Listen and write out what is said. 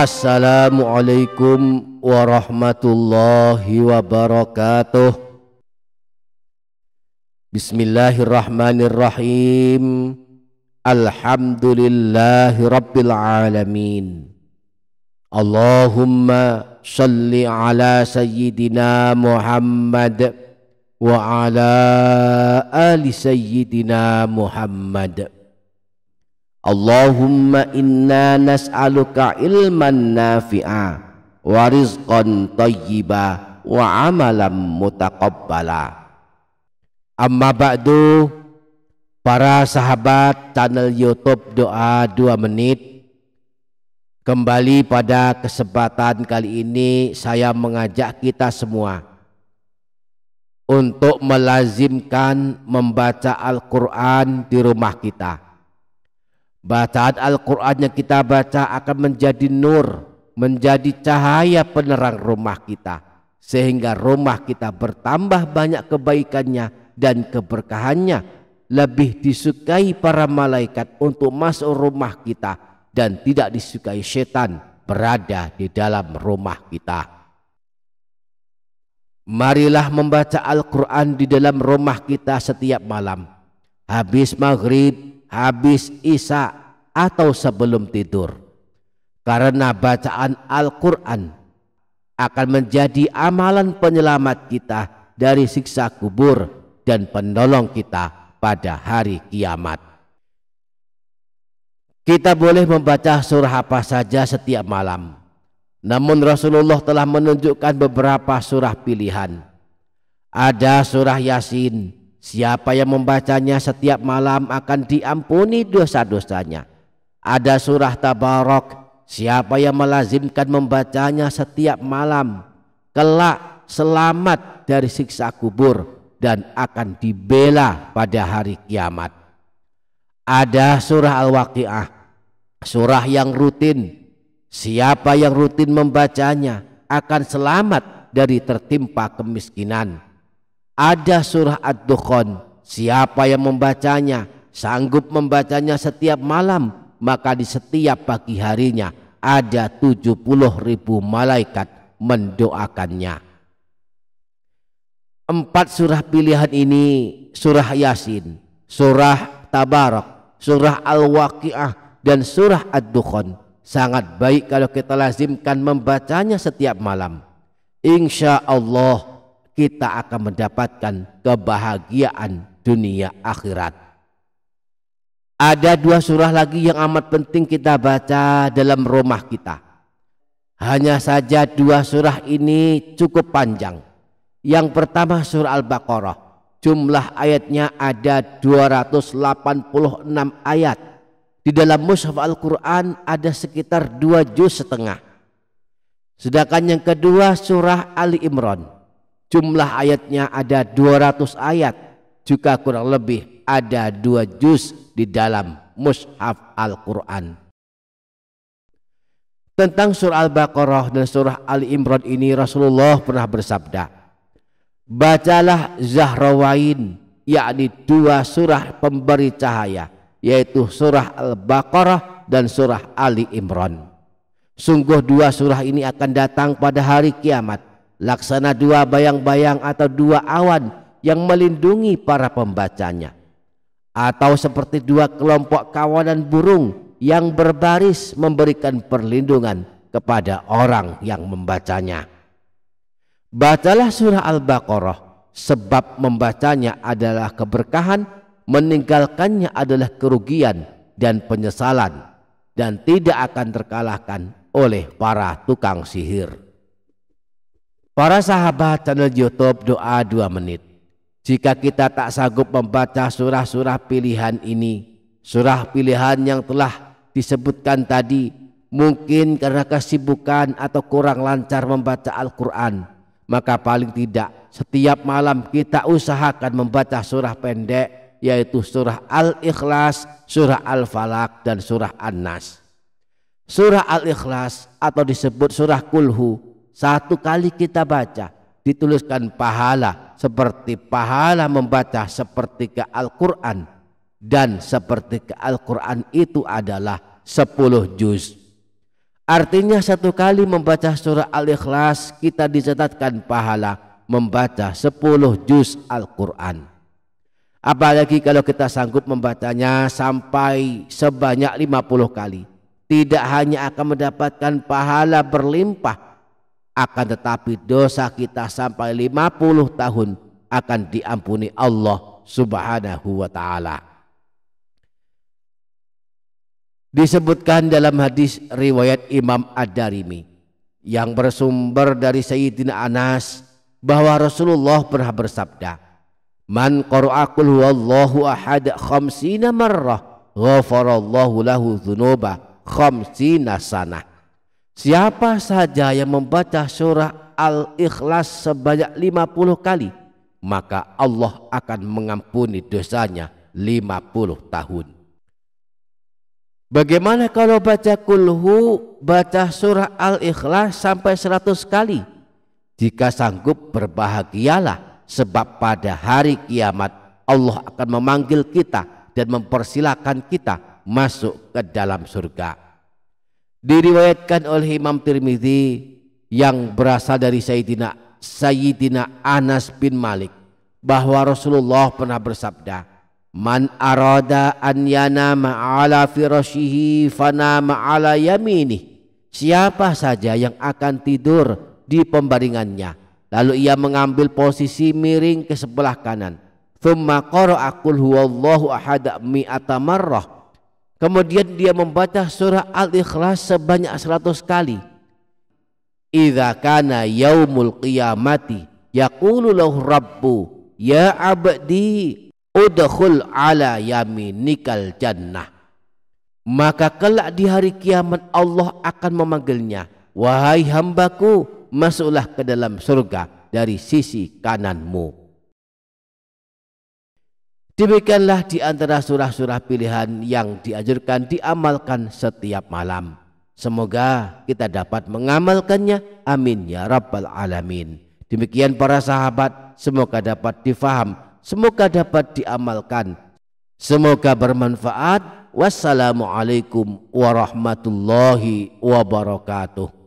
Assalamualaikum warahmatullahi wabarakatuh. Bismillahirrahmanirrahim. Alhamdulillahi rabbil alamin. Allahumma shalli ala sayyidina Muhammad wa ala ali sayyidina Muhammad. Allahumma inna nas'aluka ilman nafi'a wa rizqan thayyiba wa amalan mutaqabbala. Amma ba'du, para sahabat channel YouTube Doa 2 Menit. Kembali pada kesempatan kali ini saya mengajak kita semua untuk melazimkan membaca Al-Quran di rumah kita. Bacaan Al-Quran yang kita baca akan menjadi nur, menjadi cahaya penerang rumah kita, sehingga rumah kita bertambah banyak kebaikannya dan keberkahannya, lebih disukai para malaikat untuk masuk rumah kita dan tidak disukai setan berada di dalam rumah kita. Marilah membaca Al-Quran di dalam rumah kita setiap malam, habis maghrib, habis isya, atau sebelum tidur, karena bacaan Al-Quran akan menjadi amalan penyelamat kita dari siksa kubur dan penolong kita pada hari kiamat. Kita boleh membaca surah apa saja setiap malam, namun Rasulullah telah menunjukkan beberapa surah pilihan. Ada surah Yasin. Siapa yang membacanya setiap malam akan diampuni dosa-dosanya. Ada surah Tabarak. Siapa yang melazimkan membacanya setiap malam, kelak selamat dari siksa kubur dan akan dibela pada hari kiamat. Ada surah Al-Waqiah, surah yang rutin. Siapa yang rutin membacanya akan selamat dari tertimpa kemiskinan. Ada surah Ad-Dukhan. Siapa yang membacanya, sanggup membacanya setiap malam, maka di setiap pagi harinya ada 70.000 malaikat mendoakannya. 4 surah pilihan ini, surah Yasin, surah Tabarak, surah Al-Waqiah, dan surah Ad-Dukhan, sangat baik kalau kita lazimkan membacanya setiap malam. Insya Allah kita akan mendapatkan kebahagiaan dunia akhirat. Ada 2 surah lagi yang amat penting kita baca dalam rumah kita. Hanya saja 2 surah ini cukup panjang. Yang pertama surah Al-Baqarah. Jumlah ayatnya ada 286 ayat. Di dalam mushaf Al-Quran ada sekitar 2 juz setengah. Sedangkan yang kedua surah Ali Imran. Jumlah ayatnya ada 200 ayat, juga kurang lebih ada 2 juz di dalam mushaf Al-Quran. Tentang surah Al-Baqarah dan surah Ali Imran ini Rasulullah pernah bersabda, bacalah Zahrawain, yakni 2 surah pemberi cahaya, yaitu surah Al-Baqarah dan surah Ali Imran. Sungguh 2 surah ini akan datang pada hari kiamat, laksana 2 bayang-bayang atau 2 awan yang melindungi para pembacanya, atau seperti 2 kelompok kawanan burung yang berbaris memberikan perlindungan kepada orang yang membacanya. Bacalah surah Al-Baqarah, sebab membacanya adalah keberkahan, meninggalkannya adalah kerugian dan penyesalan, dan tidak akan terkalahkan oleh para tukang sihir. Para sahabat channel YouTube Doa 2 Menit, jika kita tak sanggup membaca surah-surah pilihan ini, surah pilihan yang telah disebutkan tadi, mungkin karena kesibukan atau kurang lancar membaca Al-Quran, maka paling tidak setiap malam kita usahakan membaca surah pendek, yaitu surah Al-Ikhlas, surah Al-Falaq, dan surah An-Nas. Surah Al-Ikhlas atau disebut surah Kulhu, 1 kali kita baca dituliskan pahala seperti pahala membaca sepertiga Al-Quran, dan sepertiga Al-Quran itu adalah 10 juz. Artinya satu kali membaca surah Al-Ikhlas kita dicatatkan pahala membaca 10 juz Al-Quran. Apalagi kalau kita sanggup membacanya sampai sebanyak 50 kali. Tidak hanya akan mendapatkan pahala berlimpah, akan tetapi dosa kita sampai 50 tahun akan diampuni Allah Subhanahu wa ta'ala. Disebutkan dalam hadis riwayat Imam Ad-Darimi yang bersumber dari Sayyidina Anas bahwa Rasulullah pernah bersabda, "Man qara'a qul huwallahu ahad khamsina marrah, ghafarallahu lahu dzunuba khamsina sanah." Siapa saja yang membaca surah Al-Ikhlas sebanyak 50 kali, maka Allah akan mengampuni dosanya 50 tahun. Bagaimana kalau baca kulhu, baca surah Al-Ikhlas sampai 100 kali? Jika sanggup, berbahagialah, sebab pada hari kiamat Allah akan memanggil kita dan mempersilahkan kita masuk ke dalam surga. Diriwayatkan oleh Imam Tirmidzi yang berasal dari Sayyidina Anas bin Malik bahwa Rasulullah pernah bersabda, "Man arada an yanama ala firashihi fanama ala yaminih." Siapa saja yang akan tidur di pembaringannya lalu ia mengambil posisi miring ke sebelah kanan, thumma qara'a qul huwallahu ahad mi'ata marrah, kemudian dia membaca surah Al-Ikhlas sebanyak 100 kali, idza kana yaumul qiyamati yaqulu lahu rabbu ya abdi udkhul ala yaminikal jannah, maka kelak di hari kiamat Allah akan memanggilnya, wahai hambaku, masuklah ke dalam surga dari sisi kananmu. Demikianlah di antara surah-surah pilihan yang dianjurkan diamalkan setiap malam. Semoga kita dapat mengamalkannya, amin ya rabbal alamin. Demikian para sahabat, semoga dapat difaham, semoga dapat diamalkan, semoga bermanfaat. Wassalamualaikum warahmatullahi wabarakatuh.